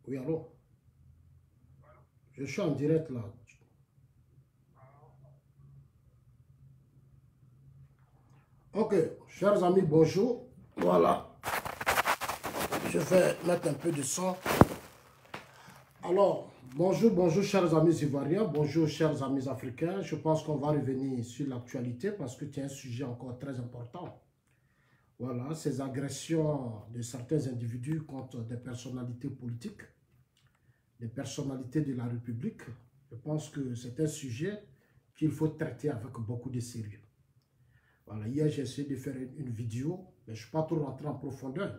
Oui, allô? Je suis en direct là. Ok, chers amis, bonjour. Voilà, je vais mettre un peu de son. Alors, bonjour chers amis ivoiriens, bonjour chers amis africains. Je pense qu'on va revenir sur l'actualité parce que c'est un sujet encore très important. Voilà, ces agressions de certains individus contre des personnalités politiques, des personnalités de la République. Je pense que c'est un sujet qu'il faut traiter avec beaucoup de sérieux. Voilà, hier j'ai essayé de faire une vidéo, mais je ne suis pas trop rentré en profondeur.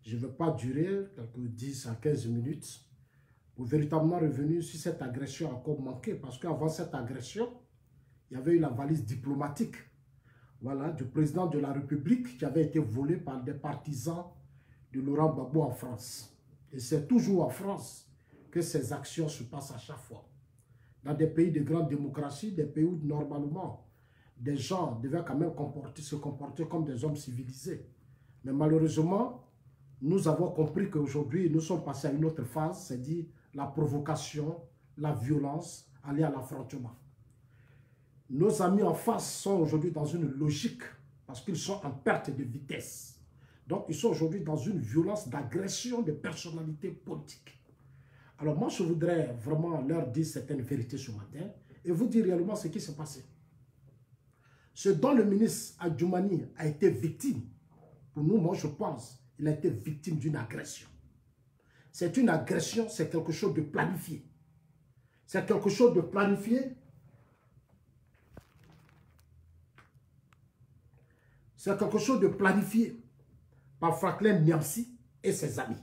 Je ne vais pas durer quelques 10 à 15 minutes pour véritablement revenir sur cette agression encore manquée. Parce qu'avant cette agression, il y avait eu la valise diplomatique, voilà, du président de la République qui avait été volée par des partisans de Laurent Gbagbo en France. Et c'est toujours en France que ces actions se passent à chaque fois. Dans des pays de grande démocratie, des pays où normalement des gens devaient quand même se comporter comme des hommes civilisés. Mais malheureusement, nous avons compris qu'aujourd'hui, nous sommes passés à une autre phase, c'est-à-dire la provocation, la violence, aller à l'affrontement. Nos amis en face sont aujourd'hui dans une logique parce qu'ils sont en perte de vitesse. Donc, ils sont aujourd'hui dans une violence d'agression de personnalités politiques. Alors moi, je voudrais vraiment leur dire certaines vérités ce matin et vous dire réellement ce qui s'est passé. Ce dont le ministre Adjoumani a été victime, pour nous, moi je pense, il a été victime d'une agression. C'est une agression, c'est quelque chose de planifié. C'est quelque chose de planifié. C'est quelque chose de planifié par Franklin Nyamsi et ses amis.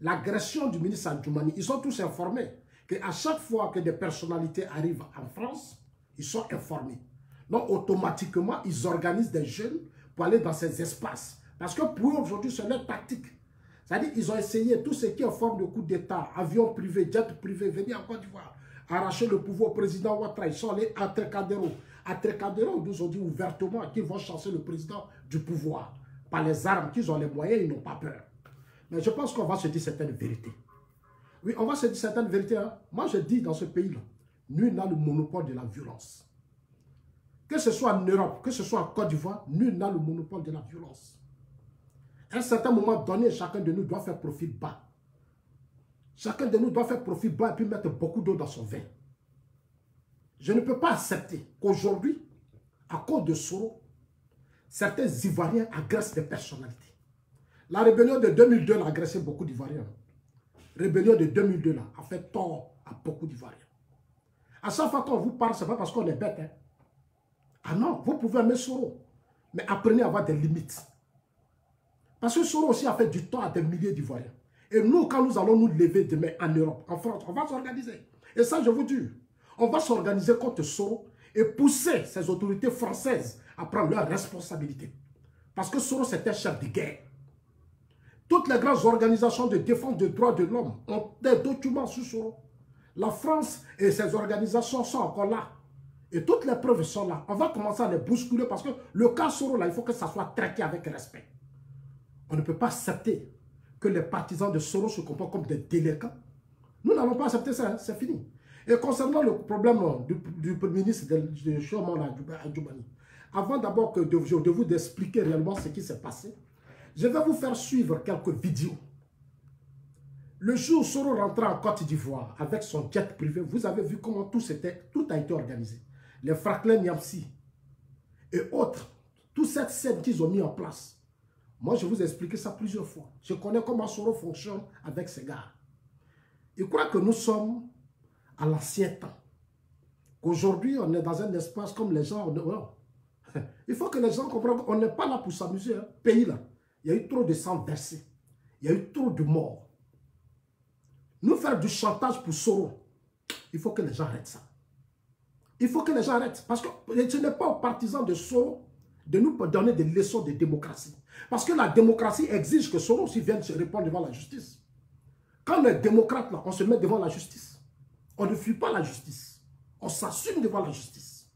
L'agression du ministre Adjoumani, ils sont tous informés qu'à chaque fois que des personnalités arrivent en France, ils sont informés. Donc, automatiquement, ils organisent des jeunes pour aller dans ces espaces. Parce que pour eux, aujourd'hui, c'est leur tactique. C'est-à-dire qu'ils ont essayé tout ce qui est forme de coup d'État, avion privé, jet privé, venir en Côte d'Ivoire, arracher le pouvoir au président Ouattara. Ils sont allés à Trocadéro. À Trocadéro, ils nous ont dit ouvertement qu'ils vont chasser le président du pouvoir. Par les armes, qu'ils ont les moyens, ils n'ont pas peur. Mais je pense qu'on va se dire certaines vérités. Oui, on va se dire certaines vérités. Hein. Moi, je dis dans ce pays-là, nul n'a le monopole de la violence. Que ce soit en Europe, que ce soit en Côte d'Ivoire, nul n'a le monopole de la violence. À un certain moment donné, chacun de nous doit faire profil bas. Chacun de nous doit faire profil bas et puis mettre beaucoup d'eau dans son vin. Je ne peux pas accepter qu'aujourd'hui, à cause de Soro, certains Ivoiriens agressent des personnalités. La rébellion de 2002 a agressé beaucoup d'Ivoiriens. La rébellion de 2002 là, a fait tort à beaucoup d'Ivoiriens. À chaque fois qu'on vous parle, ce n'est pas parce qu'on est bête. Hein. Ah non, vous pouvez aimer Soro, mais apprenez à avoir des limites. Parce que Soro aussi a fait du tort à des milliers d'Ivoiriens. Et nous, quand nous allons nous lever demain en Europe, en France, on va s'organiser. Et ça, je vous dis, on va s'organiser contre Soro et pousser ces autorités françaises à prendre leurs responsabilités. Parce que Soro, c'est un chef de guerre. Toutes les grandes organisations de défense des droits de l'homme ont des documents sur Soro. La France et ses organisations sont encore là. Et toutes les preuves sont là. On va commencer à les bousculer parce que le cas Soro, là, il faut que ça soit traité avec respect. On ne peut pas accepter que les partisans de Soro se comportent comme des délinquants. Nous n'allons pas accepter ça, hein, c'est fini. Et concernant le problème du ministre de Chouamani Adjoumani, avant d'abord de vous expliquer réellement ce qui s'est passé, je vais vous faire suivre quelques vidéos. Le jour où Soro rentrait en Côte d'Ivoire avec son jet privé, vous avez vu comment tout a été organisé. Les Franklin Nyamsi et autres, toute cette scène qu'ils ont mis en place. Moi, je vous ai expliqué ça plusieurs fois. Je connais comment Soro fonctionne avec ces gars. Ils croient que nous sommes à l'ancien temps. Qu'aujourd'hui, on est dans un espace comme les gens. Il faut que les gens comprennent qu'on n'est pas là pour s'amuser. Hein. Pays là, il y a eu trop de sang versé. Il y a eu trop de morts. Nous faire du chantage pour Soro, Il faut que les gens arrêtent ça. Il faut que les gens arrêtent. Parce que ce n'est pas aux partisans de Soro de nous donner des leçons de démocratie. Parce que la démocratie exige que Soro aussi vienne se répondre devant la justice. Quand on est démocrate, là, on se met devant la justice. On ne fuit pas la justice. On s'assume devant la justice.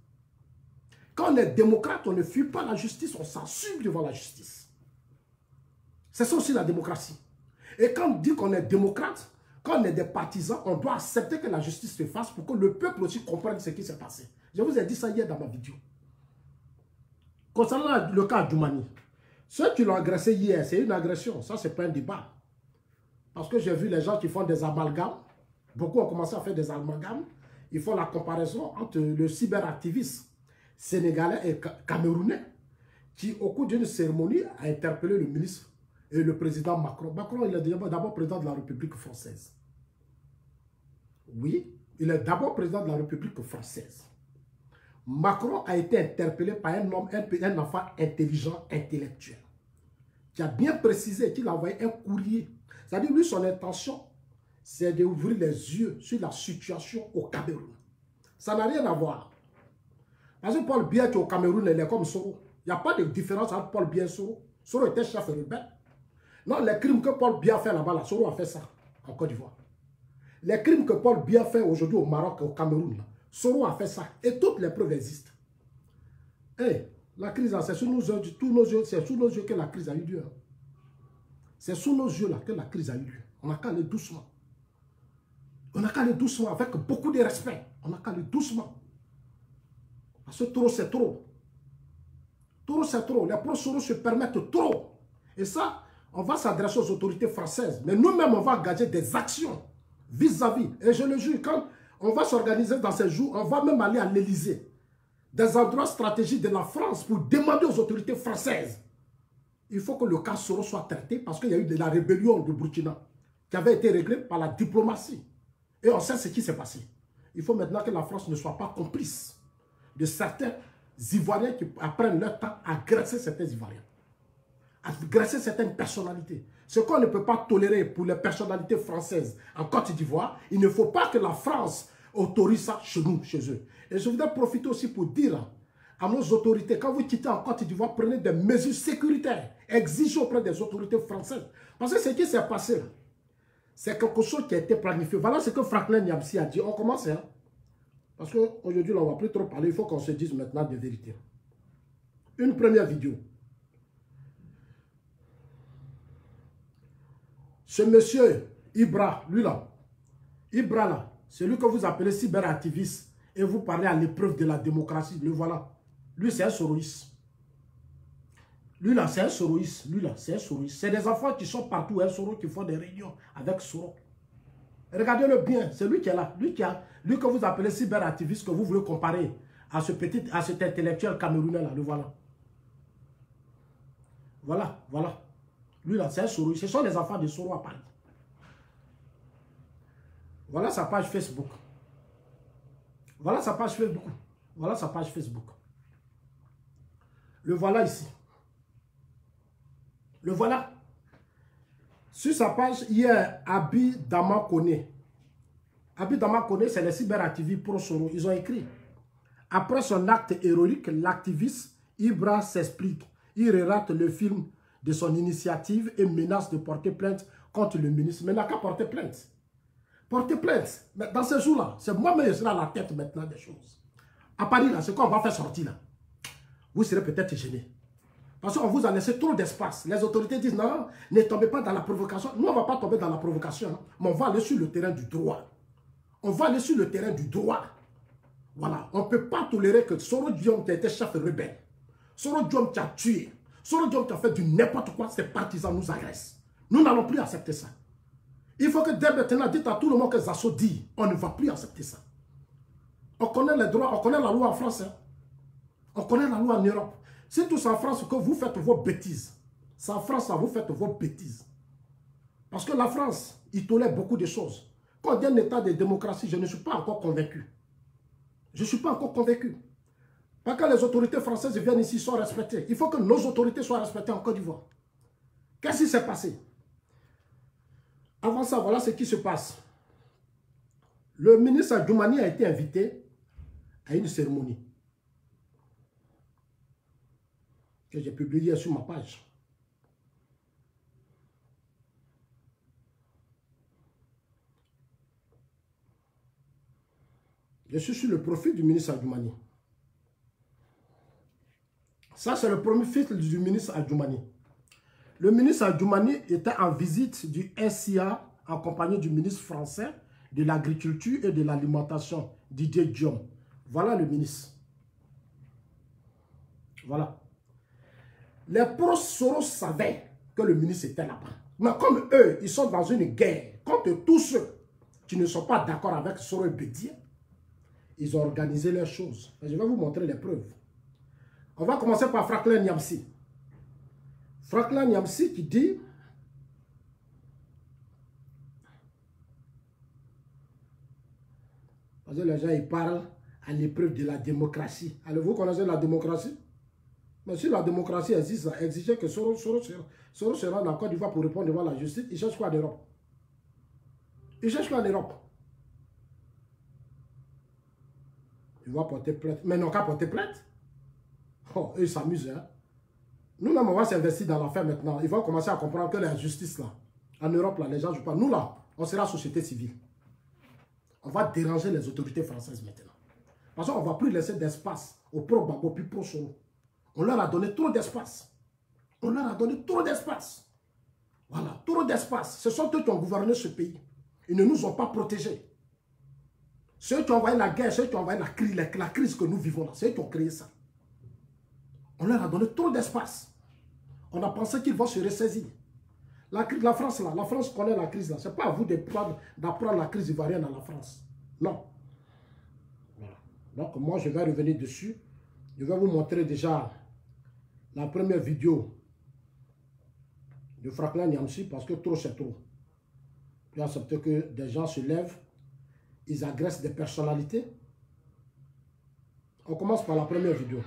Quand on est démocrate, on ne fuit pas la justice, on s'assume devant la justice. C'est ça aussi la démocratie. Et quand on dit qu'on est démocrate, quand on est des partisans, on doit accepter que la justice se fasse pour que le peuple aussi comprenne ce qui s'est passé. Je vous ai dit ça hier dans ma vidéo. Concernant le cas d'Oumani, ceux qui l'ont agressé hier, c'est une agression. Ça, ce n'est pas un débat. Parce que j'ai vu les gens qui font des amalgames. Beaucoup ont commencé à faire des amalgames. Ils font la comparaison entre le cyberactiviste sénégalais et camerounais qui, au cours d'une cérémonie, a interpellé le ministre et le président Macron. Macron, il est d'abord président de la République française. Oui, il est d'abord président de la République française. Macron a été interpellé par un homme, un enfant intelligent, intellectuel, qui a bien précisé qu'il a envoyé un courrier. C'est-à-dire, lui, son intention, c'est d'ouvrir les yeux sur la situation au Cameroun. Ça n'a rien à voir. Parce que Paul Biya qui est au Cameroun, il est comme Soro. Il n'y a pas de différence entre Paul Biya et Soro. Soro était chef rebelle. Non, les crimes que Paul Biya fait là-bas, là, Soro a fait ça en Côte d'Ivoire. Les crimes que Paul Biya fait aujourd'hui au Maroc et au Cameroun, là, Soro a fait ça. Et toutes les preuves existent. Hey, la crise, c'est sous nos yeux, c'est sous nos yeux que la crise a eu lieu. C'est sous nos yeux là que la crise a eu lieu. On n'a qu'à aller doucement. On n'a qu'à aller doucement, avec beaucoup de respect. On n'a qu'à aller doucement. Parce que trop, c'est trop. Trop, c'est trop. Les pro-Soro se permettent trop. Et ça, on va s'adresser aux autorités françaises. Mais nous-mêmes, on va engager des actions vis-à-vis. Et je le jure, quand on va s'organiser dans ces jours, on va même aller à l'Élysée, des endroits stratégiques de la France, pour demander aux autorités françaises. Il faut que le cas Soro soit traité parce qu'il y a eu de la rébellion de Burkina qui avait été réglée par la diplomatie. Et on sait ce qui s'est passé. Il faut maintenant que la France ne soit pas complice de certains Ivoiriens qui apprennent leur temps à agresser certains Ivoiriens, à agresser certaines personnalités. Ce qu'on ne peut pas tolérer pour les personnalités françaises en Côte d'Ivoire, il ne faut pas que la France autorise ça chez nous, chez eux. Et je voudrais profiter aussi pour dire à nos autorités, quand vous quittez en Côte d'Ivoire, prenez des mesures sécuritaires, exigez auprès des autorités françaises. Parce que ce qui s'est passé, c'est quelque chose qui a été planifié. Voilà ce que Franklin Nyamsi a dit. On commence, hein? Parce qu'aujourd'hui, on ne va plus trop parler. Il faut qu'on se dise maintenant des vérités. Une première vidéo. Ce monsieur, Ibra, lui là, Ibra là, celui que vous appelez cyberactiviste, et vous parlez à l'épreuve de la démocratie, le voilà. Lui, c'est un soroïste. Lui là, c'est un soroïste. Lui là, c'est un soroïste. C'est des enfants qui sont partout, un Soro, qui font des réunions avec Soro. Regardez-le bien, c'est lui qui est là. Lui que vous appelez cyberactiviste, que vous voulez comparer à cet intellectuel camerounais là, le voilà. Voilà, voilà. Lui là, c'est un Soro. Ce sont les enfants de Soro à Paris. Voilà sa page Facebook. Voilà sa page Facebook. Voilà sa page Facebook. Le voilà ici. Le voilà. Sur sa page, il y a Abi Dama Kone. Abi Dama Kone, c'est les cyberactivistes pro-Soro. Ils ont écrit: après son acte héroïque, l'activiste Ibra s'explique. Il relate le film de son initiative et menace de porter plainte contre le ministre. Mais il n'a qu'à porter plainte. Porter plainte. Mais dans ces jours-là, c'est moi-même qui serai à la tête maintenant des choses. À Paris, là, c'est quoi on va faire sortir là? Vous serez peut-être gênés. Parce qu'on vous a laissé trop d'espace. Les autorités disent non, ne tombez pas dans la provocation. Nous, on ne va pas tomber dans la provocation, hein, mais on va aller sur le terrain du droit. On va aller sur le terrain du droit. Voilà. On ne peut pas tolérer que Soro Diom qui a été chef rebelle, Soro Diom qui a tué, Soro Diom qui a fait du n'importe quoi, ses partisans nous agressent. Nous n'allons plus accepter ça. Il faut que dès maintenant, dites à tout le monde que Zasso dit, on ne va plus accepter ça. On connaît les droits, on connaît la loi en France. Hein. On connaît la loi en Europe. C'est tout en France que vous faites vos bêtises. C'est en France que vous faites vos bêtises. Parce que la France, il tolère beaucoup de choses. Quand il y a un état de démocratie, je ne suis pas encore convaincu. Je ne suis pas encore convaincu. Pas que les autorités françaises viennent ici, sont respectées. Il faut que nos autorités soient respectées en Côte d'Ivoire. Qu'est-ce qui s'est passé? Avant ça, voilà ce qui se passe. Le ministre Djoumani a été invité à une cérémonie que j'ai publiée sur ma page. Je suis sur le profil du ministre Djoumani. Ça, c'est le premier fils du ministre Djoumani. Le ministre Djoumani était en visite du SIA en compagnie du ministre français de l'Agriculture et de l'Alimentation, Didier Diom. Voilà le ministre. Voilà. Les pro-Soros savaient que le ministre était là-bas. Mais comme eux, ils sont dans une guerre contre tous ceux qui ne sont pas d'accord avec Soros et Bédier, ils ont organisé leurs choses. Je vais vous montrer les preuves. On va commencer par Franklin Nyamsi. Franklin Nyamsi qui dit parce que les gens ils parlent à l'épreuve de la démocratie. Alors vous connaissez la démocratie? Mais si la démocratie existe, ça exigeait que Soros se rende en Côte d'Ivoire pour répondre devant la justice. Il cherche quoi en Europe? Il cherche quoi en Europe? Il va porter plainte. Mais non qu'à porter plainte. Oh, ils s'amusent. Hein? Nous-mêmes, on va s'investir dans l'affaire maintenant. Ils vont commencer à comprendre que la justice, là, en Europe, là, les gens ne jouent pas. Nous, là, on sera société civile. On va déranger les autorités françaises maintenant. Parce qu'on ne va plus laisser d'espace aux pro-Gbagbo puis pro-Soro. On leur a donné trop d'espace. On leur a donné trop d'espace. Voilà, trop d'espace. Ce sont eux qui ont gouverné ce pays. Ils ne nous ont pas protégés. Ceux qui ont envoyé la guerre, ceux qui ont envoyé la crise que nous vivons là, c'est eux qui ont créé ça. On leur a donné trop d'espace. On a pensé qu'ils vont se ressaisir. La France, là, la France connaît la crise, là. Ce n'est pas à vous d'apprendre la crise ivoirienne à la France. Non. Voilà. Donc, moi, je vais revenir dessus. Je vais vous montrer déjà la première vidéo de Franklin Nyamsi parce que trop, c'est trop. Puis accepter que des gens se lèvent, ils agressent des personnalités. On commence par la première vidéo.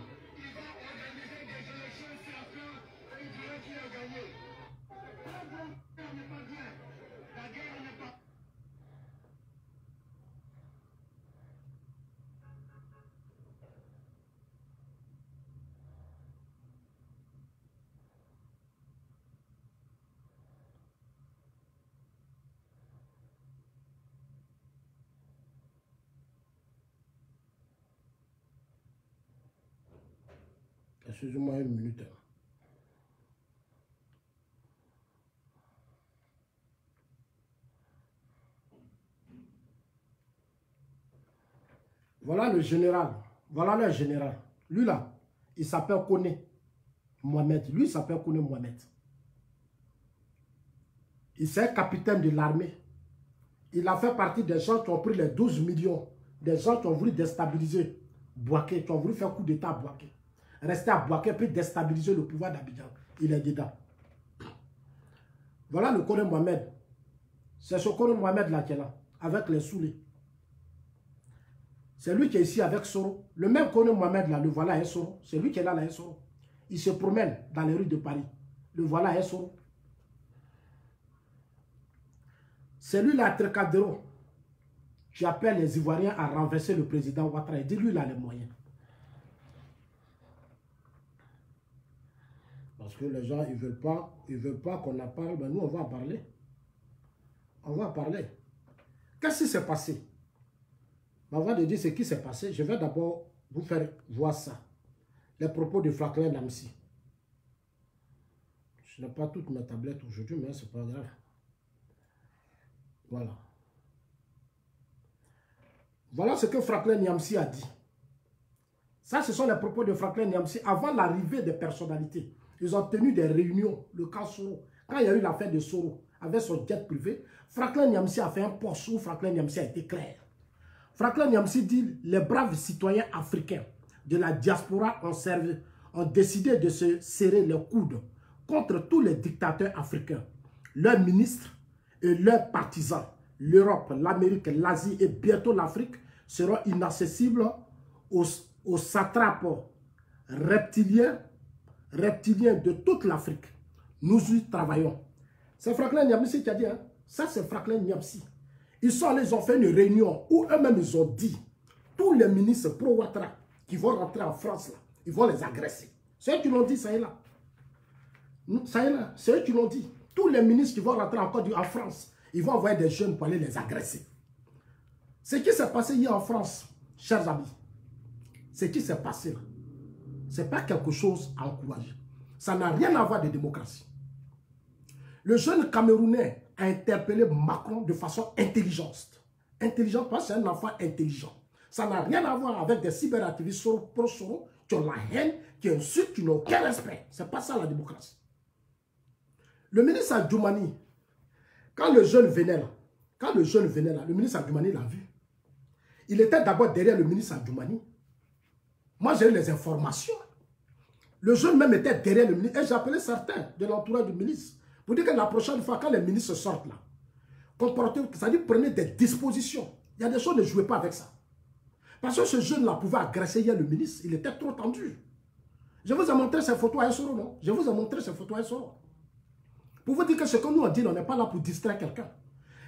Excusez-moi une minute. Voilà le général. Voilà le général. Lui là, il s'appelle Kone Mohamed. Lui, il s'appelle Kone Mohamed. Il est capitaine de l'armée. Il a fait partie des gens qui ont pris les 12 millions. Des gens qui ont voulu déstabiliser Bouaké, qui ont voulu faire coup d'état à Bouaké. Rester à Bouaké, puis déstabiliser le pouvoir d'Abidjan. Il est dedans. Voilà le Kone Mohamed. C'est ce Kone Mohamed là qui est là, avec les soulés. C'est lui qui est ici avec Soro. Le même Kone Mohamed là, le voilà est Soro. C'est lui qui est là, là est Soro. Il se promène dans les rues de Paris. Le voilà est Soro. C'est lui là, Tricadéro, qui appelle les Ivoiriens à renverser le président Ouattara. Il dit lui, il a les moyens. Parce que les gens, ils ne veulent pas qu'on en parle. Ben nous, on va en parler. On va en parler. Qu'est-ce qui s'est passé? Avant de dire ce qui s'est passé, je vais d'abord vous faire voir ça. Les propos de Franklin Nyamsi. Je n'ai pas toutes mes tablettes aujourd'hui, mais ce n'est pas grave. Voilà. Voilà ce que Franklin Nyamsi a dit. Ça, ce sont les propos de Franklin Nyamsi avant l'arrivée des personnalités. Ils ont tenu des réunions, le cas Soro. Quand il y a eu l'affaire de Soro, avec son jet privé, Franklin Nyamsi a fait un post où Franklin Nyamsi a été clair. Franklin Nyamsi dit, les braves citoyens africains de la diaspora ont décidé de se serrer les coudes contre tous les dictateurs africains, leurs ministres et leurs partisans. L'Europe, l'Amérique, l'Asie et bientôt l'Afrique seront inaccessibles aux satrapes reptiliens de toute l'Afrique. Nous y travaillons. C'est Franklin Nyamsi qui a dit, hein? Ça c'est Franklin Nyamsi. Ils sont allés, ils ont fait une réunion où eux-mêmes, ils ont dit, tous les ministres pro-Ouattara qui vont rentrer en France, là, ils vont les agresser. C'est eux qui l'ont dit, ça est là. Ça est là, c'est eux qui l'ont dit. Tous les ministres qui vont rentrer en France, ils vont envoyer des jeunes pour aller les agresser. Ce qui s'est passé hier en France, chers amis, ce qui s'est passé là, ce n'est pas quelque chose à encourager. Ça n'a rien à voir de démocratie. Le jeune Camerounais a interpellé Macron de façon intelligente. Intelligente parce que c'est un enfant intelligent. Ça n'a rien à voir avec des cyberactivistes pro-Soro qui ont la haine, qui insultent, qui n'ont aucun respect. Ce n'est pas ça la démocratie. Le ministre Adjoumani, quand le jeune venait là, le ministre Adjoumani l'a vu. Il était d'abord derrière le ministre Adjoumani. Moi, j'ai eu les informations. Le jeune même était derrière le ministre. Et j'ai appelé certains de l'entourage du ministre pour dire que la prochaine fois, quand les ministres sortent là, c'est-à-dire prenez des dispositions. Il y a des choses, ne jouez pas avec ça. Parce que ce jeune-là pouvait agresser hier le ministre. Il était trop tendu. Je vous ai montré ces photos à Essoro, non? Je vous ai montré ces photos à Essoro. Pour vous dire que ce que nous on dit, on n'est pas là pour distraire quelqu'un.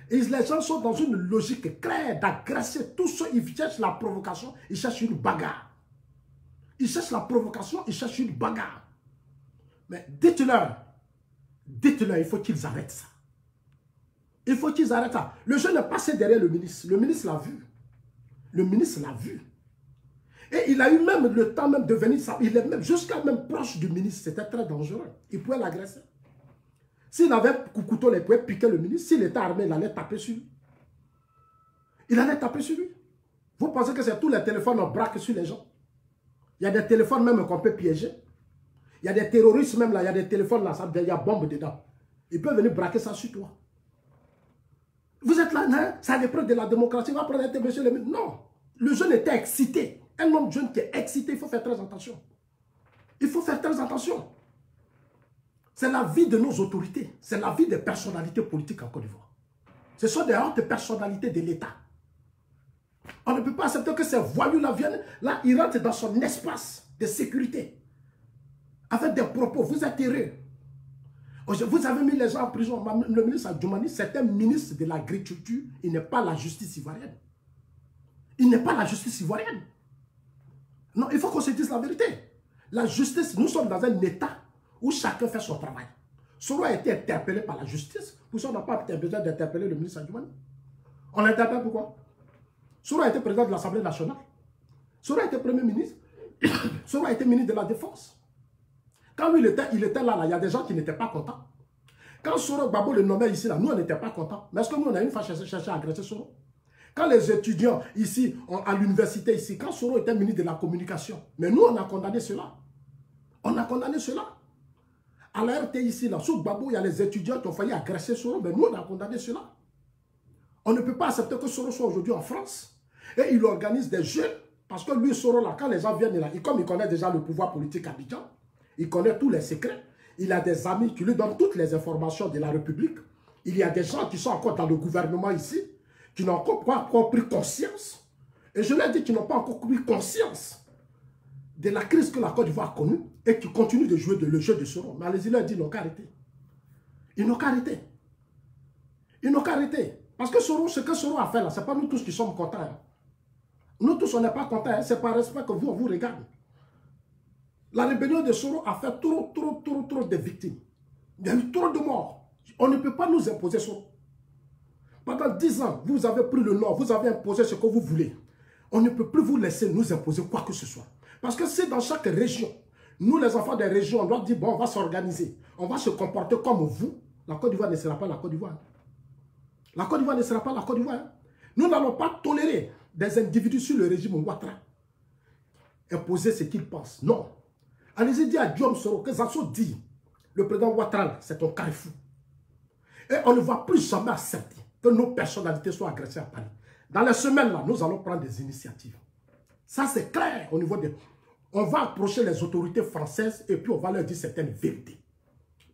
Et les gens sont dans une logique claire d'agresser tous ceux qui cherchent la provocation, ils cherchent une bagarre. Ils cherchent la provocation, ils cherchent une bagarre. Mais dites-leur, il faut qu'ils arrêtent ça. Il faut qu'ils arrêtent ça. Le jeune est passé derrière le ministre l'a vu. Le ministre l'a vu. Et il a eu même le temps même de venir, il est même jusqu'à même proche du ministre, c'était très dangereux. Il pouvait l'agresser. S'il avait un couteau, il pouvait piquer le ministre. S'il était armé, il allait taper sur lui. Il allait taper sur lui. Vous pensez que c'est tous les téléphones en braque sur les gens? Il y a des téléphones même qu'on peut piéger. Il y a des terroristes même là, il y a des téléphones là, il y a bombe dedans. Ils peuvent venir braquer ça sur toi. Vous êtes là, hein? Ça dépend de la démocratie. On va prendre un monsieur le ministre. Non. Le jeune était excité. Un homme jeune qui est excité, il faut faire très attention. Il faut faire très attention. C'est la vie de nos autorités. C'est la vie des personnalités politiques en Côte d'Ivoire. Ce sont des hautes personnalités de l'État. On ne peut pas accepter que ces voyous-là viennent. Là, ils rentrent dans son espace de sécurité. Avec des propos. Vous êtes heureux. Vous avez mis les gens en prison. Le ministre Adjoumani, c'est un ministre de l'agriculture. Il n'est pas la justice ivoirienne. Il n'est pas la justice ivoirienne. Non, il faut qu'on se dise la vérité. La justice, nous sommes dans un État où chacun fait son travail. Soro a été interpellé par la justice. Pour ça, on n'a pas besoin d'interpeller le ministre Adjoumani. On l'interpelle pourquoi? Soro a été président de l'Assemblée nationale. Soro a été premier ministre. Soro a été ministre de la Défense. Quand lui, il était là, il y a des gens qui n'étaient pas contents. Quand Soro Gbagbo le nommait ici, là, nous, on n'était pas contents. Mais est-ce que nous, on a une fois cherché à agresser Soro? Quand les étudiants ici, à l'université ici, quand Soro était ministre de la Communication, mais nous, on a condamné cela. On a condamné cela. À la RT ici, là, sous Gbagbo, il y a les étudiants qui ont failli agresser Soro, mais nous, on a condamné cela. On ne peut pas accepter que Soro soit aujourd'hui en France. Et il organise des jeux, parce que lui, Soro, là, quand les gens viennent là, comme il connaît déjà le pouvoir politique à Abidjan, il connaît tous les secrets, il a des amis qui lui donnent toutes les informations de la République. Il y a des gens qui sont encore dans le gouvernement ici, qui n'ont pas encore pris conscience. Et je leur dis qu'ils n'ont pas encore pris conscience de la crise que la Côte d'Ivoire a connue et qui continuent de jouer le jeu de Soro. Mais allez-y, leur dit, ils n'ont qu'à arrêter. Ils n'ont qu'à arrêter. Ils n'ont qu'à arrêter. Parce que Soro, ce que Soro a fait là, ce n'est pas nous tous qui sommes contents. Hein. Nous tous, on n'est pas contents. Hein. C'est par respect que vous, on vous regarde. La rébellion de Soro a fait trop de victimes. Il y a eu trop de morts. On ne peut pas nous imposer Soro. Pendant 10 ans, vous avez pris le Nord, vous avez imposé ce que vous voulez. On ne peut plus vous laisser nous imposer quoi que ce soit. Parce que c'est dans chaque région, nous les enfants des régions, on doit dire, bon, on va s'organiser. On va se comporter comme vous. La Côte d'Ivoire ne sera pas la Côte d'Ivoire. La Côte d'Ivoire ne sera pas la Côte d'Ivoire. Nous n'allons pas tolérer des individus sur le régime Ouattara imposer ce qu'ils pensent. Non. Allez-y dire à Guillaume Soro que Zasso dit, le président Ouattara, c'est un carrefour. Et on ne va plus jamais accepter que nos personnalités soient agressées à Paris. Dans les semaines là, nous allons prendre des initiatives. Ça c'est clair au niveau des... On va approcher les autorités françaises et puis on va leur dire certaines vérités.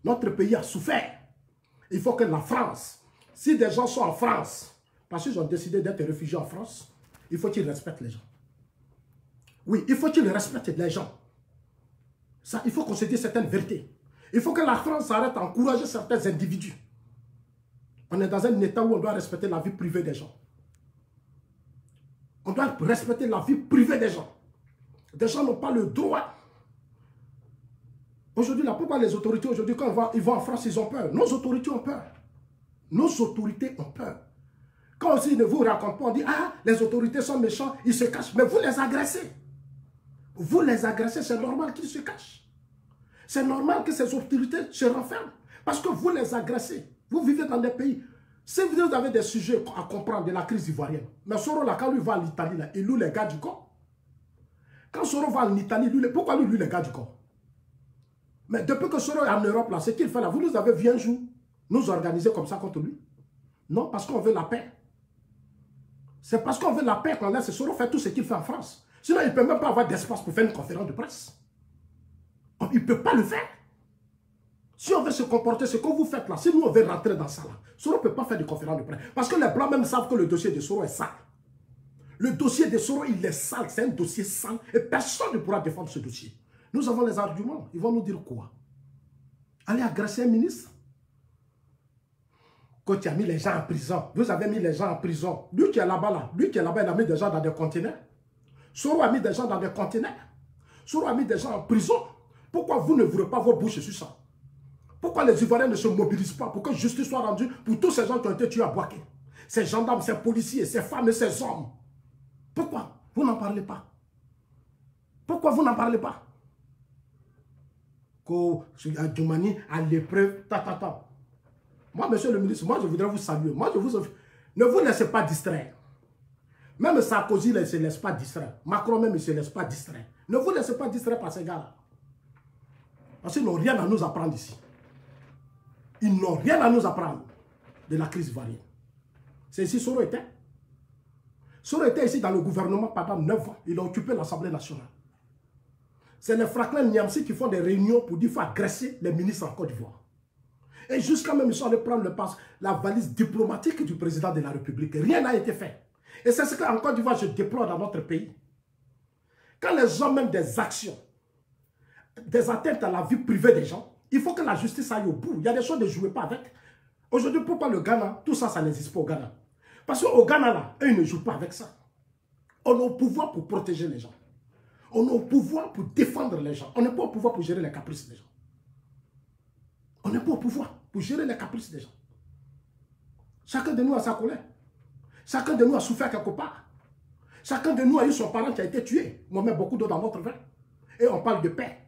Notre pays a souffert. Il faut que la France, si des gens sont en France, parce qu'ils ont décidé d'être réfugiés en France, il faut qu'ils respectent les gens. Oui, il faut qu'ils respectent les gens. Ça, il faut qu'on se dise certaines vérités. Il faut que la France arrête d'encourager certains individus. On est dans un état où on doit respecter la vie privée des gens. On doit respecter la vie privée des gens. Des gens n'ont pas le droit. Aujourd'hui, la plupart des autorités, aujourd'hui, quand ils vont en France, ils ont peur. Nos autorités ont peur. Nos autorités ont peur. Quand aussi ils ne vous racontent pas, on dit, ah, les autorités sont méchants, ils se cachent. Mais vous les agressez. Vous les agressez, c'est normal qu'ils se cachent. C'est normal que ces autorités se renferment. Parce que vous les agressez. Vous vivez dans des pays. Si vous avez des sujets à comprendre de la crise ivoirienne, mais Soro, là, quand lui va en Italie, là, il loue les gars du corps. Quand Soro va en Italie, pourquoi lui les gars du corps? Mais depuis que Soro est en Europe, là, ce qu'il fait là, vous nous avez vu un jour nous organiser comme ça contre lui? Non, parce qu'on veut la paix. C'est parce qu'on veut la paix qu'on laisse Soro faire tout ce qu'il fait en France. Sinon, il ne peut même pas avoir d'espace pour faire une conférence de presse. Il ne peut pas le faire. Si on veut se comporter, ce que vous faites là, si nous on veut rentrer dans ça là, Soro ne peut pas faire de conférence de presse. Parce que les Blancs même savent que le dossier de Soro est sale. Le dossier de Soro, il est sale. C'est un dossier sale. Et personne ne pourra défendre ce dossier. Nous avons les arguments. Ils vont nous dire quoi? Allez agresser un ministre? Quand tu as mis les gens en prison, vous avez mis les gens en prison. Lui qui est là-bas, là, lui qui est là-bas, il a mis des gens dans des conteneurs. Soro a mis des gens dans des conteneurs. Soro a mis des gens en prison. Pourquoi vous ne voulez pas vos bouches sur ça? Pourquoi les Ivoiriens ne se mobilisent pas pour que justice soit rendue pour tous ces gens qui ont été tués à Boaké? Ces gendarmes, ces policiers, ces femmes et ces hommes. Pourquoi vous n'en parlez pas? Pourquoi vous n'en parlez pas? Que Djoumani à l'épreuve, Moi, monsieur le ministre, moi je voudrais vous saluer. Ne vous laissez pas distraire. Même Sarkozy ne se laisse pas distraire. Macron même ne se laisse pas distraire. Ne vous laissez pas distraire par ces gars-là. Parce qu'ils n'ont rien à nous apprendre ici. Ils n'ont rien à nous apprendre de la crise ivoirienne. C'est ici Soro était. Soro était ici dans le gouvernement pendant 9 ans. Il a occupé l'Assemblée nationale. C'est les Franklin Niamsi qui font des réunions pour dire qu'il faut agresser les ministres en Côte d'Ivoire. Et jusqu'à même, ils sont allés prendre la valise diplomatique du président de la République. Rien n'a été fait. Et c'est ce qu'en Côte d'Ivoire, je déplore dans notre pays. Quand les gens mènent des actions, des atteintes à la vie privée des gens, il faut que la justice aille au bout. Il y a des choses ne jouez pas avec. Aujourd'hui, pourquoi le Ghana, tout ça, ça n'existe pas au Ghana. Parce qu'au Ghana, là, eux, ils ne jouent pas avec ça. On est au pouvoir pour protéger les gens. On est au pouvoir pour défendre les gens. On n'est pas au pouvoir pour gérer les caprices des gens. On n'est pas au pouvoir pour gérer les caprices des gens. Chacun de nous a sa colère. Chacun de nous a souffert quelque part. Chacun de nous a eu son parent qui a été tué. On met beaucoup d'eau dans notre vin. Et on parle de paix.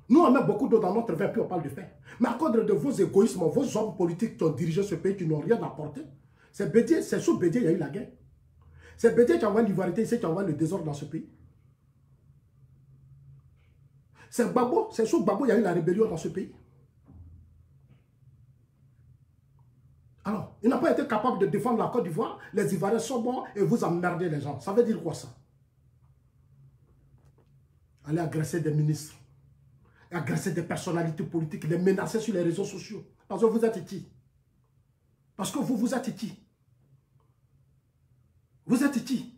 Nous, on met beaucoup d'eau dans notre vin, puis on parle de paix. Mais à cause de vos égoïsmes, vos hommes politiques qui ont dirigé ce pays, qui n'ont rien apporté, c'est sous Bédié il y a eu la guerre. C'est Bédié qui a envoyé l'ivoirité, c'est qui a envoyé le désordre dans ce pays. C'est sous Gbagbo il y a eu la rébellion dans ce pays. Alors, il n'a pas été capable de défendre la Côte d'Ivoire, les Ivoiriens sont morts et vous emmerdez les gens. Ça veut dire quoi ça? Allez agresser des ministres, agresser des personnalités politiques, les menacer sur les réseaux sociaux. Parce que vous êtes qui? Parce que vous êtes qui? Vous êtes qui?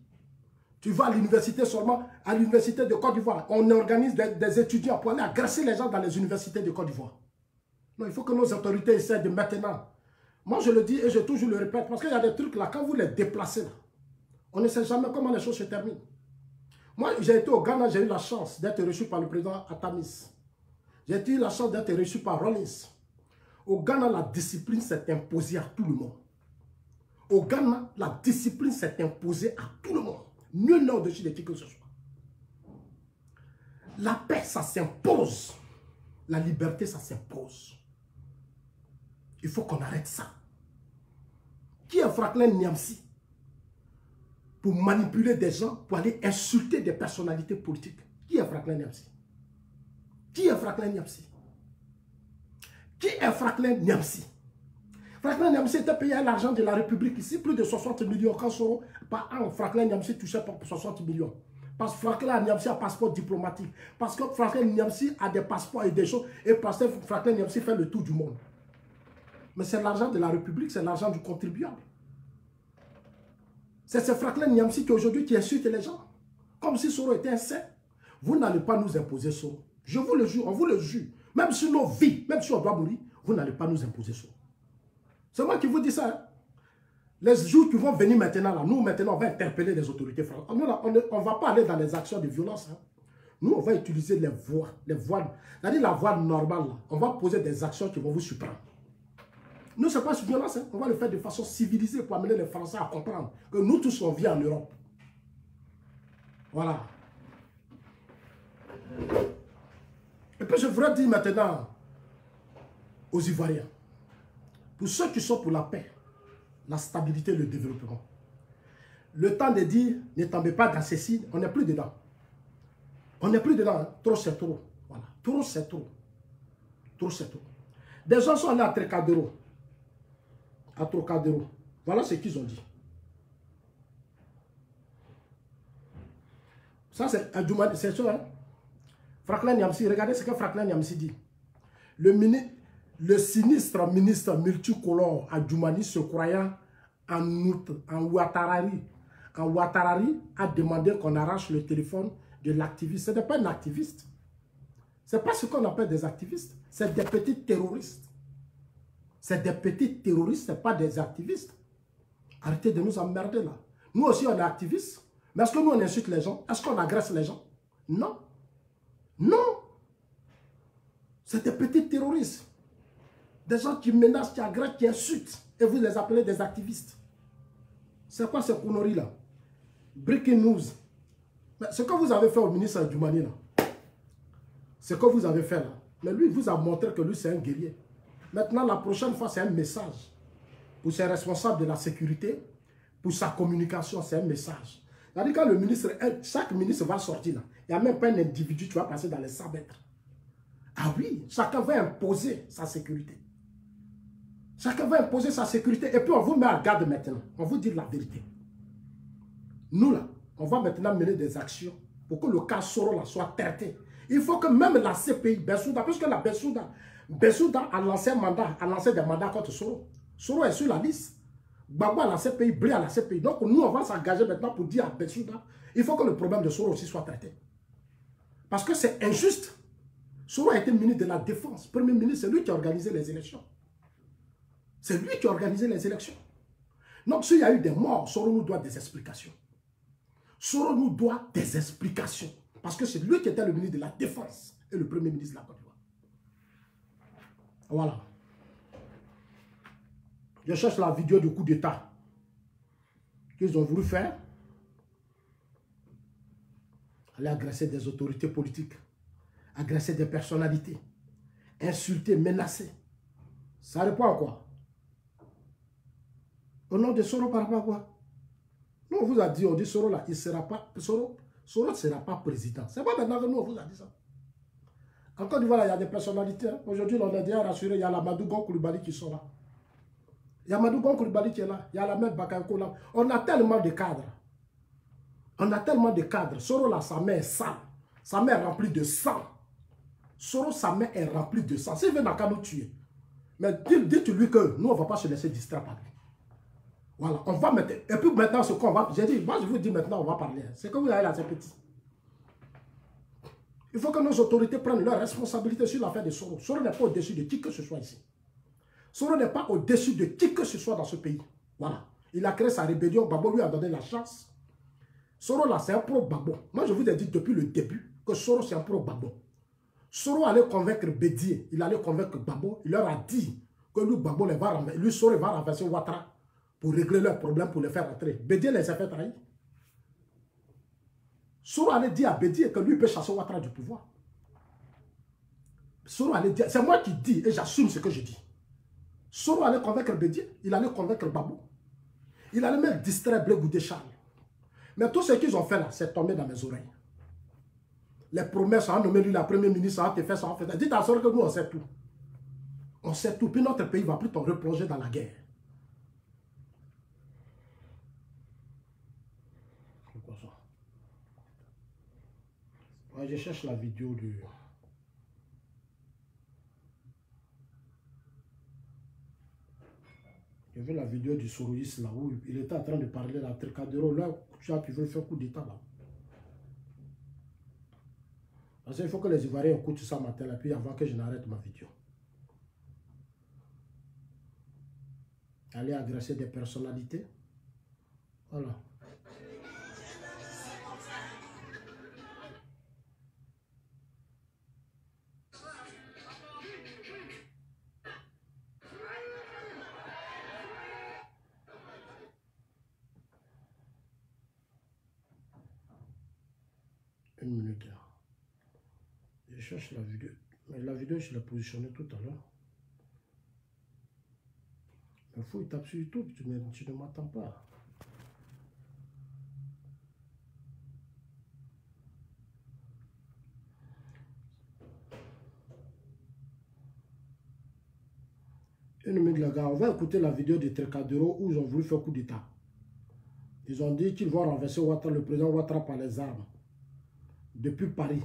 Tu vas à l'université seulement, à l'université de Côte d'Ivoire. On organise des étudiants pour aller agresser les gens dans les universités de Côte d'Ivoire. Non, il faut que nos autorités essaient de maintenant. Moi, je le dis et je toujours le répète, parce qu'il y a des trucs là, quand vous les déplacez, là, on ne sait jamais comment les choses se terminent. Moi, j'ai été au Ghana, j'ai eu la chance d'être reçu par le président Atamis. J'ai eu la chance d'être reçu par Rollins. Au Ghana, la discipline s'est imposée à tout le monde. Au Ghana, la discipline s'est imposée à tout le monde. Nul n'est au-dessus de qui que ce soit. La paix, ça s'impose. La liberté, ça s'impose. Il faut qu'on arrête ça. Qui est Franklin Niamsi pour manipuler des gens, pour aller insulter des personnalités politiques? Qui est Franklin Niamsi? Qui est Franklin Niamsi? Qui est Franklin Niamsi? Franklin Niamsi était payé à l'argent de la République ici, plus de 60 millions. Quand par an, Franklin Niamsi touchait pour 60 millions. Parce que Franklin Niamsi a un passeport diplomatique. Parce que Franklin Niamsi a des passeports et des choses. Et parce que Franklin Niamsi fait le tour du monde. Mais c'est l'argent de la République, c'est l'argent du contribuable. C'est ce Franklin Niamsi qui aujourd'hui qui insulte les gens. Comme si Soro était un saint. Vous n'allez pas nous imposer Soro. Je vous le jure, on vous le jure. Même sur nos vies, même si on doit mourir, vous n'allez pas nous imposer Soro. C'est moi qui vous dis ça. Hein. Les jours qui vont venir maintenant, là, nous maintenant, on va interpeller les autorités françaises. On ne va pas aller dans les actions de violence. Hein. Nous, on va utiliser les voies, c'est-à-dire la voie normale. Là. On va poser des actions qui vont vous surprendre. Nous, ce n'est pas sur violence. Hein. On va le faire de façon civilisée pour amener les Français à comprendre que nous tous, on vit en Europe. Voilà. Et puis, je voudrais dire maintenant aux Ivoiriens, pour ceux qui sont pour la paix, la stabilité et le développement, le temps de dire, ne tombez pas dans ceci, on n'est plus dedans. On n'est plus dedans. Hein. Trop, c'est trop. Voilà. Trop, c'est trop. Trop, c'est trop. Des gens sont allés à Trocadéro. À Trocadéro. Voilà ce qu'ils ont dit. Ça, c'est Adjoumani. C'est ça, hein? Franklin Nyamsi, regardez ce que Franklin Nyamsi dit. Le sinistre ministre multicolore Adjoumani, se croyant en Ouattarari, a demandé qu'on arrache le téléphone de l'activiste. Ce n'est pas un activiste. Ce n'est pas ce qu'on appelle des activistes. C'est des petits terroristes. C'est des petits terroristes, ce n'est pas des activistes. Arrêtez de nous emmerder là. Nous aussi, on est activistes. Mais est-ce que nous, on insulte les gens? Est-ce qu'on agresse les gens? Non. Non. C'est des petits terroristes. Des gens qui menacent, qui agressent, qui insultent. Et vous les appelez des activistes. C'est quoi ces conneries-là? Breaking news. Mais ce que vous avez fait au ministre Adjoumani, là, ce que vous avez fait là, mais lui, il vous a montré que lui, c'est un guerrier. Maintenant, la prochaine fois, c'est un message. Pour ses responsables de la sécurité, pour sa communication, c'est un message. C'est-à-dire quand le ministre, chaque ministre va sortir là, il n'y a même pas un individu qui va passer dans les 100 mètres. Ah oui, chacun va imposer sa sécurité. Chacun va imposer sa sécurité. Et puis on vous met à garde maintenant. On vous dit la vérité. Nous là, on va maintenant mener des actions pour que le cas Soro là soit traité. Il faut que même la CPI, Bensouda, parce que la Bensouda a lancé un mandat, a lancé des mandats contre Soro. Soro est sur la liste. Gbagbo à la CPI, Blé à la CPI. Donc nous, on va s'engager maintenant pour dire à Bensouda, il faut que le problème de Soro aussi soit traité. Parce que c'est injuste. Soro a été ministre de la Défense. Premier ministre, c'est lui qui a organisé les élections. C'est lui qui a organisé les élections. Donc s'il y a eu des morts, Soro nous doit des explications. Soro nous doit des explications. Parce que c'est lui qui était le ministre de la Défense et le premier ministre de la Côte d'Ivoire. Voilà. Je cherche la vidéo du coup d'État qu'ils ont voulu faire. Aller agresser des autorités politiques, agresser des personnalités, insulter, menacer. Ça répond à quoi? Au nom de Soro, par rapport à quoi? Nous, on vous a dit, on dit Soro là, il sera pas, Soro ne sera pas président. C'est pas maintenant que nous, on vous a dit ça. Encore une fois, il y a des personnalités. Hein. Aujourd'hui, on est déjà rassuré, il y a la Madougon Koulibaly qui sont là. Il y a Madougon Koulibaly qui est là. Il y a la mère Bakayoko là. On a tellement de cadres. On a tellement de cadres. Soro là, sa main est sale. Sa main est remplie de sang. Soro, sa main est remplie de sang. S'il veut, n'a qu'à nous tuer. Mais dites-lui que nous, on ne va pas se laisser distraire par lui. Voilà, on va mettre. Et puis maintenant, ce qu'on va. J'ai dit, moi je vous dis maintenant, on va parler. C'est que vous avez là, c'est petit. Il faut que nos autorités prennent leur responsabilité sur l'affaire de Soro. Soro n'est pas au-dessus de qui que ce soit ici. Soro n'est pas au-dessus de qui que ce soit dans ce pays. Voilà. Il a créé sa rébellion. Gbagbo lui a donné la chance. Soro là, c'est un pro-Gbagbo. Moi, je vous ai dit depuis le début que Soro, c'est un pro-Gbagbo. Soro allait convaincre Bédié. Il allait convaincre Gbagbo. Il leur a dit que lui, Gbagbo, lui, Soro va renverser Ouattara pour régler leurs problèmes, pour les faire rentrer. Bédié les a fait trahir. Soro allait dire à Bédié que lui peut chasser Ouattara du pouvoir. Soro allait dire, c'est moi qui dis et j'assume ce que je dis. Soro allait convaincre Bédié, il allait convaincre Gbagbo. Il allait même distraire Blé Goudé Charles. Mais tout ce qu'ils ont fait là, c'est tombé dans mes oreilles. Les promesses, on a nommé lui la première ministre, on a fait ça, on a fait ça. Dites à Soro que nous, on sait tout. On sait tout. Puis notre pays va plutôt replonger dans la guerre. Ouais, je cherche la vidéo du... Je veux la vidéo du Soroïs là où il était en train de parler là, Trocadéro, là, tu veux faire coup d'état là. Parce qu'il faut que les Ivoiriens écoutent ça matin là, puis avant que je n'arrête ma vidéo. aller agresser des personnalités. Voilà. Une minute. Je cherche la vidéo. Mais la vidéo, je l'ai positionnée tout à l'heure. Il faut que tu tapes sur YouTube, tu ne m'attends pas. Une minute, les gars, on va écouter la vidéo de Tricadéro où ils ont voulu faire coup d'État. Ils ont dit qu'ils vont renverser Ouattara, le président Ouattara par les armes. Depuis Paris.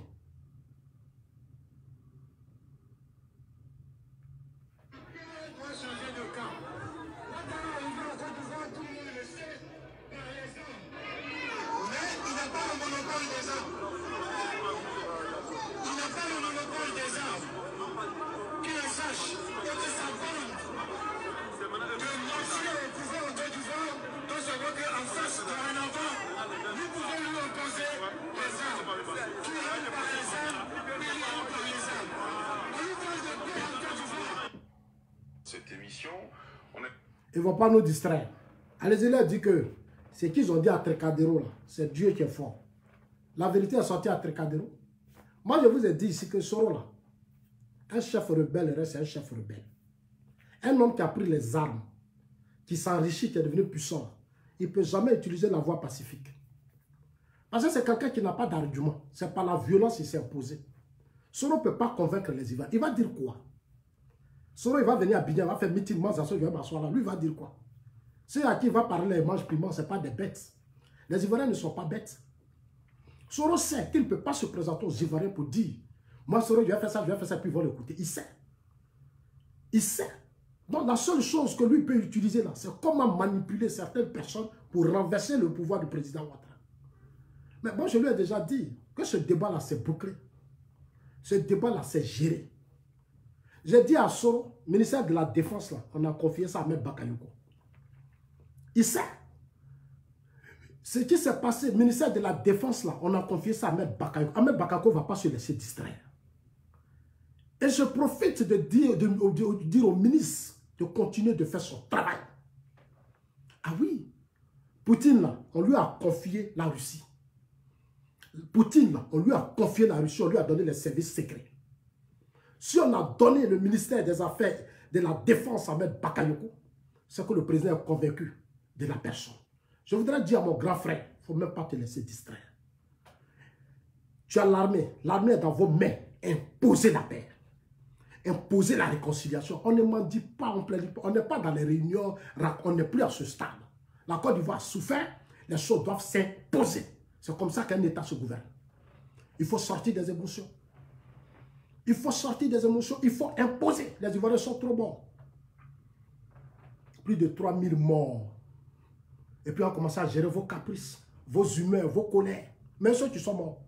Cette émission, Ils ne vont pas nous distraire. Allez-y, leur dit que ce qu'ils ont dit à Tricadéro, c'est Dieu qui est fort. La vérité est sortie à Tricadéro. Moi, je vous ai dit ici que Soro, là, un chef rebelle reste un chef rebelle. Un homme qui a pris les armes, qui s'enrichit, qui est devenu puissant, il ne peut jamais utiliser la voie pacifique. Parce que c'est quelqu'un qui n'a pas d'argument. C'est par la violence qu'il s'est imposé. Soro ne peut pas convaincre les Ivoiriens. Il va dire quoi? Soro, il va venir à Bidjan, il va faire meeting, moi, ça, il va m'asseoir là. Lui, il va dire quoi? Ceux à qui il va parler les manches piment, ce n'est pas des bêtes. Les Ivoiriens ne sont pas bêtes. Soro sait qu'il ne peut pas se présenter aux Ivoiriens pour dire moi, Soro, je vais faire ça, puis ils vont l'écouter. Il sait. Il sait. Donc, la seule chose que lui peut utiliser là, c'est comment manipuler certaines personnes pour renverser le pouvoir du président Ouattara. Mais moi, je lui ai déjà dit que ce débat-là, c'est bouclé. Ce débat-là, c'est géré. J'ai dit à Soro, ministère de la Défense, là, on a confié ça à M. Bakayoko. Il sait. Ce qui s'est passé, ministère de la Défense, là, on a confié ça à M. Bakayoko. Ahmed Bakayoko ne va pas se laisser distraire. Et je profite de dire au ministre de continuer de faire son travail. Ah oui, Poutine, là, on lui a confié la Russie. Poutine, là, on lui a confié la Russie, on lui a donné les services secrets. Si on a donné le ministère des Affaires de la Défense à M. Bakayoko, c'est que le président est convaincu de la personne. Je voudrais dire à mon grand frère, il ne faut même pas te laisser distraire. Tu as l'armée est dans vos mains, imposez la paix. Imposer la réconciliation. On ne m'en dit pas, on n'est pas dans les réunions, on n'est plus à ce stade. La Côte d'Ivoire a souffert, les choses doivent s'imposer. C'est comme ça qu'un État se gouverne. Il faut sortir des émotions. Il faut sortir des émotions, il faut imposer. Les Ivoiriens sont trop bons. Plus de 3000 morts. Et puis on commence à gérer vos caprices, vos humeurs, vos colères. Même ceux qui sont morts.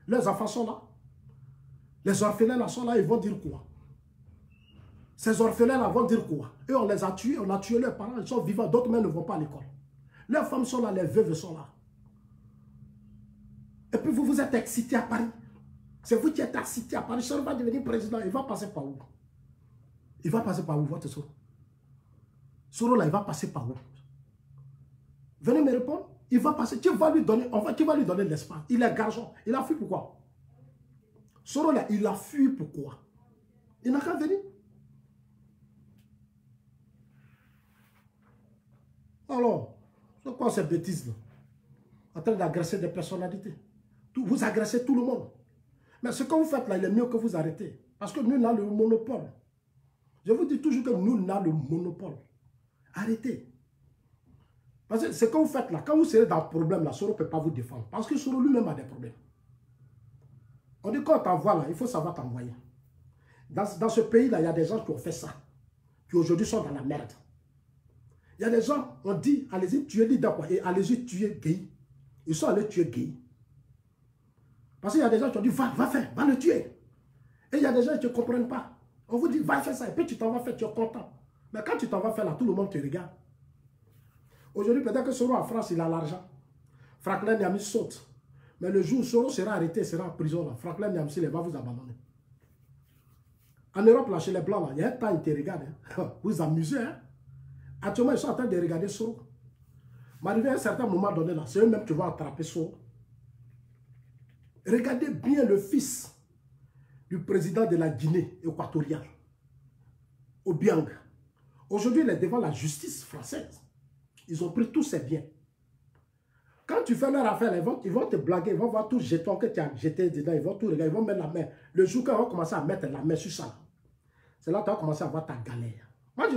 Leurs enfants sont là. Les orphelins là sont là, ils vont dire quoi? Ces orphelins-là vont dire quoi? Eux, on les a tués, on a tué leurs parents, ils sont vivants, d'autres même ne vont pas à l'école. Leurs femmes sont là, les veuves sont là. Et puis vous êtes excité à Paris. C'est vous qui êtes excité à Paris. Soro va devenir président, il va passer par où? Il va passer par où, votre Soro? Soro là, il va passer par où? Venez me répondre. Il va passer, tu vas lui donner de l'espace. Il est garçon. Il a fui pourquoi? Soro là, il a fui pourquoi? Il n'a qu'à venir. Alors, c'est quoi ces bêtises-là? En train d'agresser des personnalités. Vous agressez tout le monde. Mais ce que vous faites là, il est mieux que vous arrêtez. Parce que nous, on a le monopole. Je vous dis toujours que nous, on a le monopole. Arrêtez. Parce que ce que vous faites là, quand vous serez dans le problème, là, Soro ne peut pas vous défendre. Parce que Soro lui-même a des problèmes. On dit quand on t'envoie là, il faut savoir t'envoyer. Dans ce pays-là, il y a des gens qui ont fait ça. Qui aujourd'hui sont dans la merde. Il y a des gens, on dit, allez-y tuer leader et allez-y tuer Gueye. Ils sont allés tuer Gueye. Parce qu'il y a des gens qui ont dit, va faire, va le tuer. Et il y a des gens qui ne comprennent pas. On vous dit, va faire ça, et puis tu t'en vas faire, tu es content. Mais quand tu t'en vas faire là, tout le monde te regarde. Aujourd'hui, peut-être que Soro en France, il a l'argent. Franklin Niamey saute. Mais le jour où Soro sera arrêté, sera en prison, là, Franklin Niamey, il va vous abandonner. En Europe, là, chez les Blancs, là, il y a un temps, ils te regardent. Hein. Vous vous amusez. Hein? Actuellement, ils sont en train de regarder Soro. Mais arrivé à un certain moment donné, là, c'est eux-mêmes qui vont attraper Soro. Regardez bien le fils du président de la Guinée équatoriale, Obiang. Aujourd'hui, il est devant la justice française. Ils ont pris tous ses biens. Quand tu fais leur affaire, ils vont te blaguer, ils vont voir tout le jeton que tu as jeté dedans, ils vont tout regarder, ils vont mettre la main. Le jour quand ils vont commencer à mettre la main sur ça, c'est là que tu vas commencer à voir ta galère. Moi,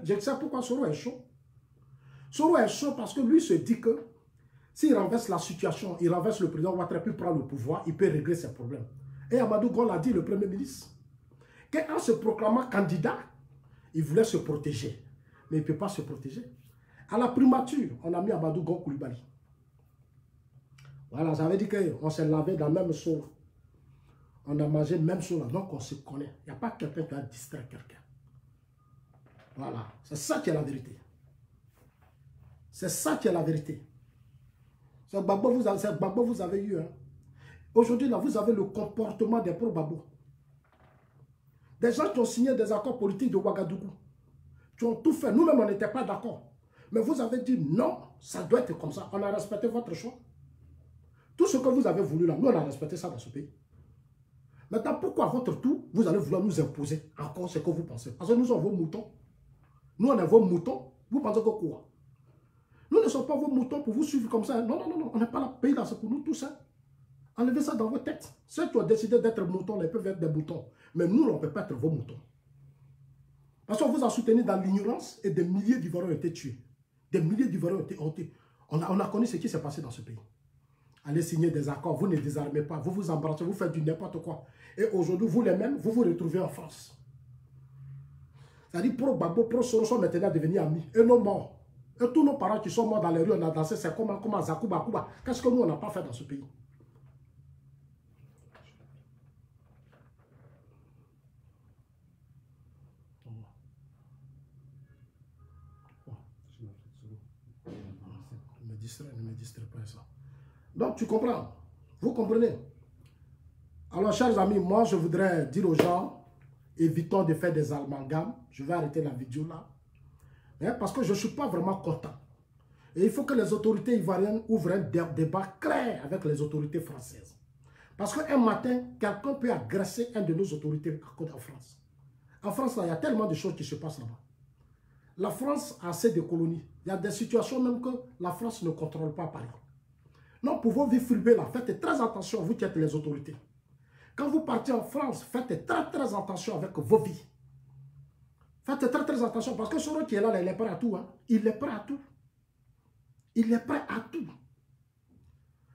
je sais pourquoi Soro est chaud. Soro est chaud parce que lui se dit que s'il renverse la situation, il renverse le président Ouattara, puis prend le pouvoir, il peut régler ses problèmes. Et Amadou Gon l'a dit, le Premier ministre, qu'en se proclamant candidat, il voulait se protéger. Mais il ne peut pas se protéger. À la primature, on a mis Amadou Gon Coulibaly. Voilà, ça veut dire qu'on s'est lavé dans la même seau. On a mangé le même seau, donc on se connaît. Il n'y a pas quelqu'un qui a distrait quelqu'un. Voilà, c'est ça qui est la vérité. C'est ça qui est la vérité. C'est Gbagbo vous avez eu. Hein. Aujourd'hui, là, vous avez le comportement des pro-Gbagbo. Des gens qui ont signé des accords politiques de Ouagadougou. Qui ont tout fait. Nous-mêmes, on n'était pas d'accord. Mais vous avez dit non, ça doit être comme ça. On a respecté votre choix. Tout ce que vous avez voulu là, nous, on a respecté ça dans ce pays. Maintenant, pourquoi à votre tour, vous allez vouloir nous imposer encore ce que vous pensez? Parce que nous sommes vos moutons. Nous, on est vos moutons. Vous pensez que quoi? Nous ne sommes pas vos moutons pour vous suivre comme ça. Non, non, non, non. On n'est pas là pays là, c'est pour nous tout ça. Enlevez ça dans vos têtes. Ceux qui ont décidé d'être moutons, ils peuvent être des moutons. Mais nous, on ne peut pas être vos moutons. Parce qu'on vous a soutenu dans l'ignorance et des milliers d'Ivoiriens ont été tués. Des milliers d'Ivoiriens ont été... On a connu ce qui s'est passé dans ce pays. Allez signer des accords, vous ne désarmez pas, vous vous embrassez, vous faites du n'importe quoi. Et aujourd'hui, vous les mêmes, vous vous retrouvez en France. C'est-à-dire, pro-Gbagbo, pro-Soro sont maintenant devenus amis. Et nos morts. Et tous nos parents qui sont morts dans les rues, on a dansé, c'est comme à Zakouba, Kuba. Qu'est-ce que nous, on n'a pas fait dans ce pays? Ne me distrait pas ça. Donc, tu comprends? Vous comprenez? Alors, chers amis, moi, je voudrais dire aux gens, évitons de faire des amalgames. Je vais arrêter la vidéo là. Hein, parce que je ne suis pas vraiment content. Et il faut que les autorités ivoiriennes ouvrent un débat clair avec les autorités françaises. Parce qu'un matin, quelqu'un peut agresser un de nos autorités en France. En France, là, il y a tellement de choses qui se passent là-bas. La France a assez de colonies. Il y a des situations même que la France ne contrôle pas Paris. Non, pour vos vies fribées là, faites très attention, vous qui êtes les autorités. Quand vous partez en France, faites très attention avec vos vies. Faites très attention, parce que Soro qui est là, il est prêt à tout. Hein. Il est prêt à tout. Il est prêt à tout.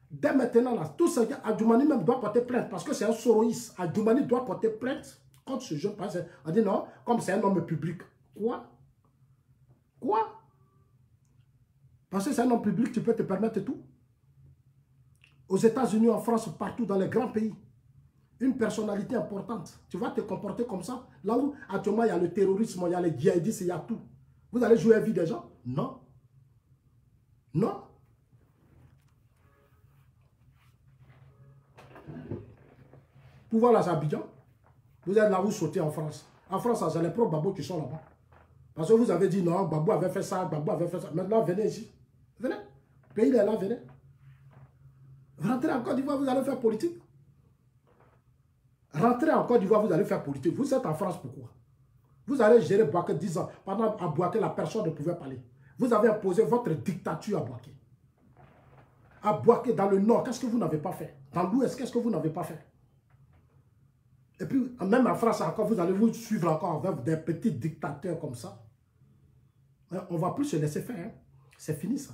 Dès maintenant, là, tout ce Adjoumani même doit porter plainte, parce que c'est un soroïste. Adjoumani doit porter plainte contre ce jeune. On dit non, comme c'est un homme public. Quoi? Quoi? Parce que c'est un homme public, tu peux te permettre tout. Aux États-Unis, en France, partout dans les grands pays, une personnalité importante, tu vas te comporter comme ça. Là où actuellement il y a le terrorisme, il y a les djihadistes, il y a tout. Vous allez jouer à la vie des gens? Non. Non. Pouvoir là, c'est Abidjan. Vous êtes là, vous sautez en France. En France, c'est les propres babos qui sont là-bas. Parce que vous avez dit non, Babou avait fait ça, Babou avait fait ça. Maintenant, venez ici. Venez. Le pays est là, venez. Rentrez en Côte d'Ivoire, vous allez faire politique. Rentrez en Côte d'Ivoire, vous allez faire politique. Vous êtes en France, pourquoi? Vous allez gérer Bouaké 10 ans. Pendant à Bouaké, la personne ne pouvait parler. Vous avez imposé votre dictature à Bouaké. À Bouaké, dans le nord, qu'est-ce que vous n'avez pas fait? Dans l'ouest, qu'est-ce que vous n'avez pas fait? Et puis, même en France, encore, vous allez vous suivre encore avec des petits dictateurs comme ça. On ne va plus se laisser faire. Hein. C'est fini, ça.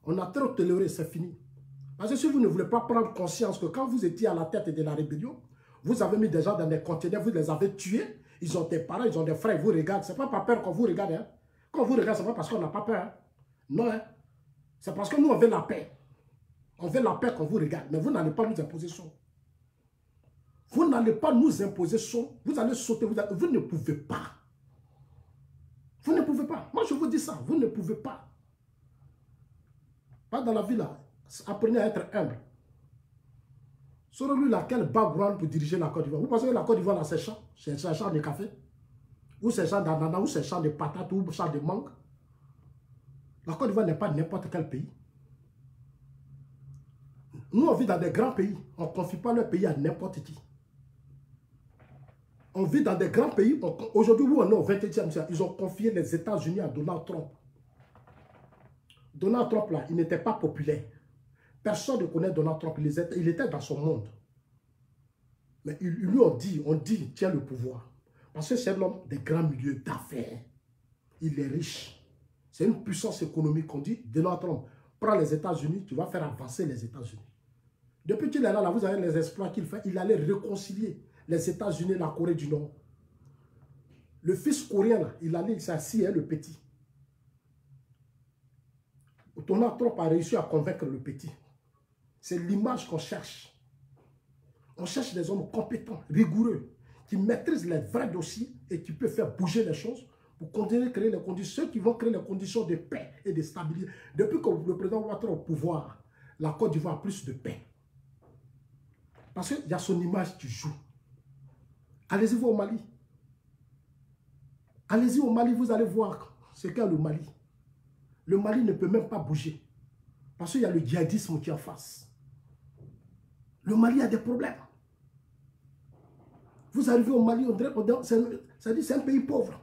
On a trop toléré, c'est fini. Parce que si vous ne voulez pas prendre conscience que quand vous étiez à la tête de la rébellion, vous avez mis des gens dans des conteneurs, vous les avez tués, ils ont des parents, ils ont des frères, ils vous regardent. Ce n'est pas par peur qu'on vous regarde. Hein. Quand on vous regarde, ce n'est pas parce qu'on n'a pas peur. Hein. Non, hein. C'est parce que nous, on veut la paix. On veut la paix qu'on vous regarde. Mais vous n'allez pas nous imposer ça. Vous n'allez pas nous imposer ça. Vous allez sauter. Vous ne pouvez pas. Vous ne pouvez pas. Moi, je vous dis ça. Vous ne pouvez pas. Pas dans la vie là. Apprenez à être humble. Selon lui, laquelle background pour diriger la Côte d'Ivoire? Vous pensez que la Côte d'Ivoire, là, c'est champ? C'est champ de café? Ou c'est champ d'ananas? Ou c'est champ de patates? Ou champ de mangue? La Côte d'Ivoire n'est pas n'importe quel pays. Nous, on vit dans des grands pays. On ne confie pas le pays à n'importe qui. On vit dans des grands pays. Aujourd'hui, où on est au 21e siècle, ils ont confié les États-Unis à Donald Trump. Donald Trump, là, il n'était pas populaire. Personne ne connaît Donald Trump. Il était dans son monde. Mais ils lui ont dit, tiens le pouvoir. Parce que c'est l'homme des grands milieux d'affaires. Il est riche. C'est une puissance économique. On dit, Donald Trump, prends les États-Unis, tu vas faire avancer les États-Unis. Depuis qu'il est là, vous avez les exploits qu'il fait. Il allait réconcilier les États-Unis et la Corée du Nord. Le fils coréen, là, il s'assit, le petit. Donald Trump a réussi à convaincre le petit. C'est l'image qu'on cherche. On cherche des hommes compétents, rigoureux, qui maîtrisent les vrais dossiers et qui peuvent faire bouger les choses pour continuer à créer les conditions, ceux qui vont créer les conditions de paix et de stabilité. Depuis que le président Ouattara est au pouvoir, la Côte d'Ivoire a plus de paix. Parce qu'il y a son image qui joue. Allez-y voir au Mali. Allez-y au Mali, vous allez voir ce qu'est le Mali. Le Mali ne peut même pas bouger. Parce qu'il y a le djihadisme qui est en face. Le Mali a des problèmes. Vous arrivez au Mali, c'est un pays pauvre.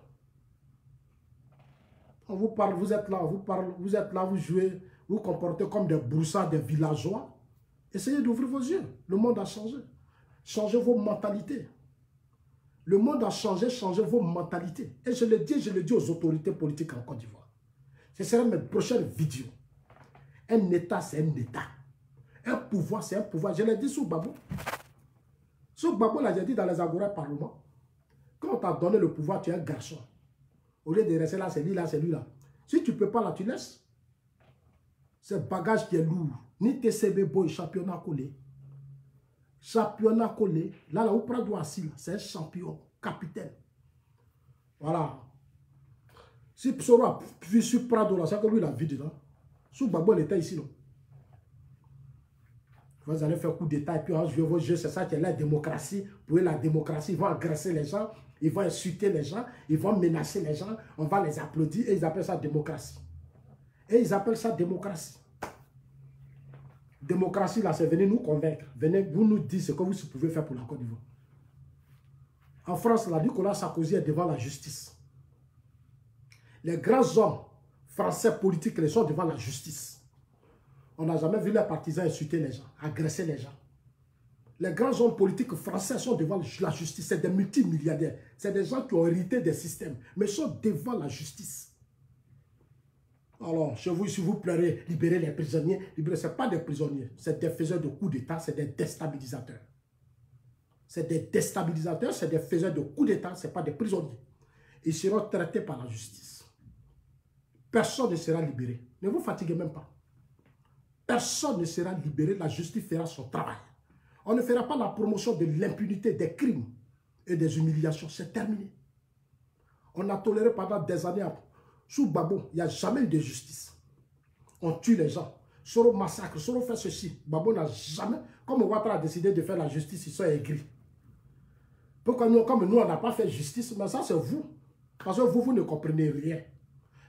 On vous parle, vous êtes là, vous jouez, vous vous comportez comme des broussards, des villageois. Essayez d'ouvrir vos yeux. Le monde a changé. Changez vos mentalités. Le monde a changé, changez vos mentalités. Et je le dis aux autorités politiques en Côte d'Ivoire. Ce sera mes prochaines vidéos. Un État, c'est un État. Un pouvoir, c'est un pouvoir. Je l'ai dit sous Gbagbo. Sous Gbagbo, là, j'ai dit dans les agora parlement. Quand on t'a donné le pouvoir, tu es un garçon. Au lieu de rester là, c'est lui là, c'est lui là. Si tu ne peux pas là, tu laisses. C'est bagage qui est lourd. Ni TCB boy, championnat collé. Championnat collé. Là où Prado assis, c'est un champion, capitaine. Voilà. Si Psoro a vu sur Prado là, c'est que lui il a vu dedans. Sous Gbagbo, il était ici. Non? Vous allez faire coup d'état et puis en jouer vos jeux, c'est ça qui est la démocratie. Pour la démocratie, ils vont agresser les gens, ils vont insulter les gens, ils vont menacer les gens, on va les applaudir et ils appellent ça démocratie. Et ils appellent ça démocratie. Démocratie, là, c'est venez nous convaincre. Venez, vous nous dites ce que vous pouvez faire pour la Côte d'Ivoire. En France, là, Nicolas Sarkozy est devant la justice. Les grands hommes français politiques, ils sont devant la justice. On n'a jamais vu les partisans insulter les gens, agresser les gens. Les grands hommes politiques français sont devant la justice. C'est des multimilliardaires. C'est des gens qui ont hérité des systèmes, mais ils sont devant la justice. Alors, chez vous, si vous pleurez, libérez les prisonniers. Ce n'est pas des prisonniers. C'est des faiseurs de coups d'État, c'est des déstabilisateurs. C'est des déstabilisateurs, c'est des faiseurs de coups d'État, ce n'est pas des prisonniers. Ils seront traités par la justice. Personne ne sera libéré. Ne vous fatiguez même pas. Personne ne sera libéré, la justice fera son travail. On ne fera pas la promotion de l'impunité des crimes et des humiliations. C'est terminé. On a toléré pendant des années. Sous Gbagbo, il n'y a jamais eu de justice. On tue les gens. Soro massacre, Soro fait ceci. Gbagbo n'a jamais... Comme Ouattara a décidé de faire la justice, ils sont aigris. Pourquoi nous, comme nous, on n'a pas fait justice, mais ça c'est vous. Parce que vous ne comprenez rien.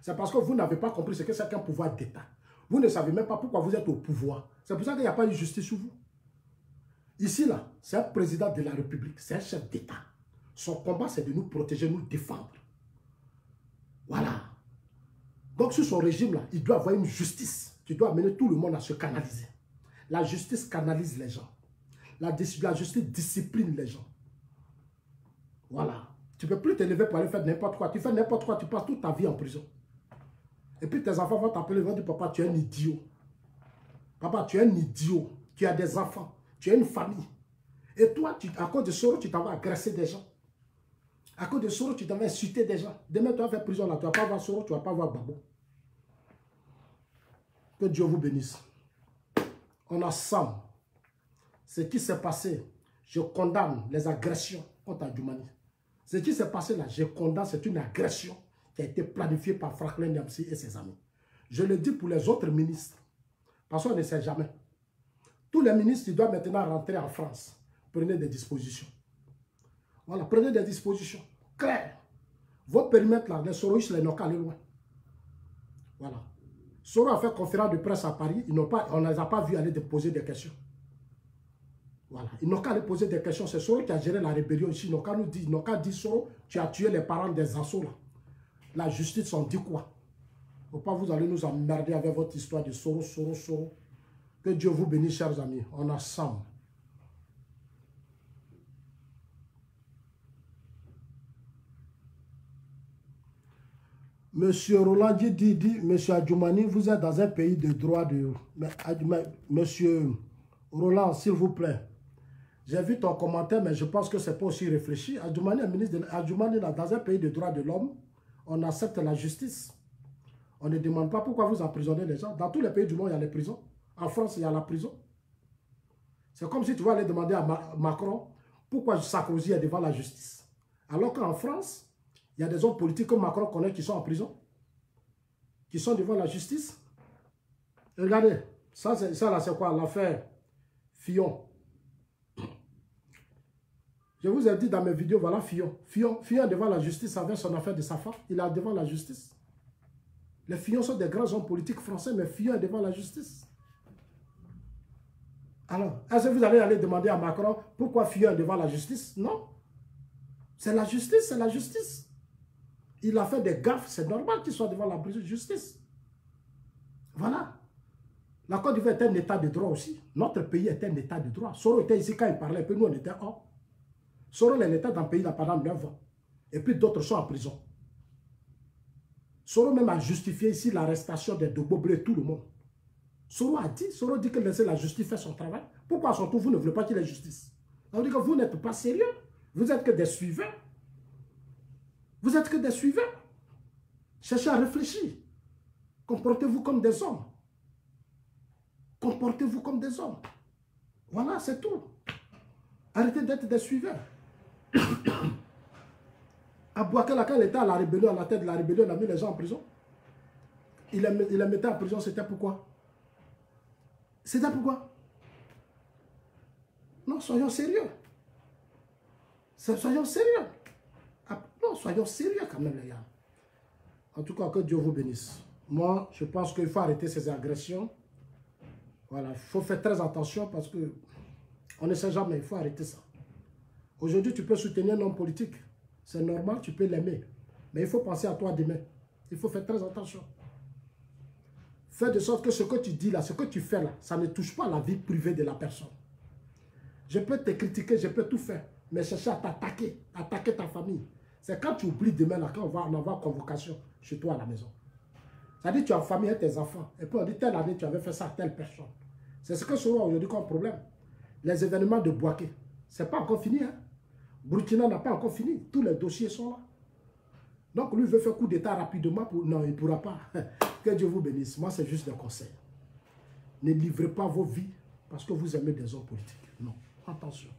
C'est parce que vous n'avez pas compris ce que c'est qu'un pouvoir d'État. Vous ne savez même pas pourquoi vous êtes au pouvoir. C'est pour ça qu'il n'y a pas eu justice sur vous. Ici, là, c'est un président de la République, c'est un chef d'État. Son combat, c'est de nous protéger, nous défendre. Voilà. Donc, sur son régime, là, il doit avoir une justice qui doit amener tout le monde à se canaliser. La justice canalise les gens. La justice discipline les gens. Voilà. Tu ne peux plus te lever pour aller faire n'importe quoi. Tu fais n'importe quoi, tu passes toute ta vie en prison. Et puis tes enfants vont t'appeler, ils vont dire, papa, tu es un idiot. Papa, tu es un idiot. Tu as des enfants. Tu as une famille. Et toi, à cause de Soro, tu t'en vas agresser des gens. À cause de Soro, tu t'en vas insulter des gens. Demain, tu vas faire prison là. Tu ne vas pas voir Soro, tu ne vas pas voir Gbagbo. Que Dieu vous bénisse. On assemble. Ce qui s'est passé, je condamne les agressions contre Adjoumani. Ce qui s'est passé là, je condamne, c'est une agression qui a été planifié par Franklin Nyamsi et ses amis. Je le dis pour les autres ministres, parce qu'on ne sait jamais. Tous les ministres, ils doivent maintenant rentrer en France. Prenez des dispositions. Voilà, prenez des dispositions claires. Vos périmètres là, les Soroïs, les n'ont qu'à aller loin. Voilà. Soro a fait conférence de presse à Paris, on ne les a pas vus aller poser des questions. Voilà. Ils n'ont qu'à aller poser des questions. C'est Soro qui a géré la rébellion ici. Ils n'ont qu'à nous dire, ils n'ont qu'à dire, Soro, tu as tué les parents des assauts là. La justice en dit quoi? Il ne faut pas vous allez nous emmerder avec votre histoire de Soro, Soro, Soro. Que Dieu vous bénisse, chers amis. On a ensemble. Monsieur Roland dit, Monsieur Adjoumani, vous êtes dans un pays de droit de... Monsieur Roland, s'il vous plaît, j'ai vu ton commentaire, mais je pense que ce n'est pas aussi réfléchi. Adjoumani est ministre de... Adjoumani, dans un pays de droit de l'homme, on accepte la justice. On ne demande pas pourquoi vous emprisonnez les gens. Dans tous les pays du monde, il y a les prisons. En France, il y a la prison. C'est comme si tu vas aller demander à Macron pourquoi Sarkozy est devant la justice. Alors qu'en France, il y a des hommes politiques que Macron connaît qui sont en prison, qui sont devant la justice. Regardez, ça là, c'est quoi? L'affaire Fillon. Je vous ai dit dans mes vidéos, voilà Fillon. Fillon est devant la justice avec son affaire de sa femme. Il est devant la justice. Les Fillons sont des grands hommes politiques français, mais Fillon est devant la justice. Alors, est-ce que vous allez aller demander à Macron pourquoi Fillon est devant la justice? Non. C'est la justice, c'est la justice. Il a fait des gaffes, c'est normal qu'il soit devant la justice. Voilà. La Côte d'Ivoire est un état de droit aussi. Notre pays est un état de droit. Soro était ici quand il parlait, puis nous on était hors. Soro est l'état dans le pays là pendant 9 ans. Et puis d'autres sont en prison. Soro même a justifié ici l'arrestation des Dogboblé et tout le monde. Soro dit que laissez la justice faire son travail. Pourquoi à son tour vous ne voulez pas qu'il y ait justice? Ça veut dire que vous n'êtes pas sérieux. Vous êtes que des suiveurs. Vous êtes que des suiveurs. Cherchez à réfléchir. Comportez-vous comme des hommes. Comportez-vous comme des hommes. Voilà, c'est tout. Arrêtez d'être des suiveurs. Abouakela, quand il était à la rébellion, à la tête de la rébellion, il a mis les gens en prison. Il les mettait en prison, c'était pourquoi? C'était pourquoi? Non, soyons sérieux. Soyons sérieux. Non, soyons sérieux quand même, les gars. En tout cas, que Dieu vous bénisse. Moi, je pense qu'il faut arrêter ces agressions. Voilà, il faut faire très attention parce que on ne sait jamais, il faut arrêter ça. Aujourd'hui, tu peux soutenir un homme politique. C'est normal, tu peux l'aimer. Mais il faut penser à toi demain. Il faut faire très attention. Fais de sorte que ce que tu dis là, ce que tu fais là, ça ne touche pas la vie privée de la personne. Je peux te critiquer, je peux tout faire, mais chercher à t'attaquer, attaquer ta famille. C'est quand tu oublies demain là, quand on va avoir convocation chez toi à la maison. Ça dit tu as en famille avec tes enfants. Et puis on dit telle année tu avais fait ça à telle personne. C'est ce que souvent aujourd'hui comme problème. Les événements de Bouaké, ce n'est pas encore fini. Hein? Burkina n'a pas encore fini. Tous les dossiers sont là. Donc lui veut faire coup d'état rapidement. Non, il ne pourra pas. Que Dieu vous bénisse. Moi, c'est juste des conseils. Ne livrez pas vos vies parce que vous aimez des hommes politiques. Non. Attention.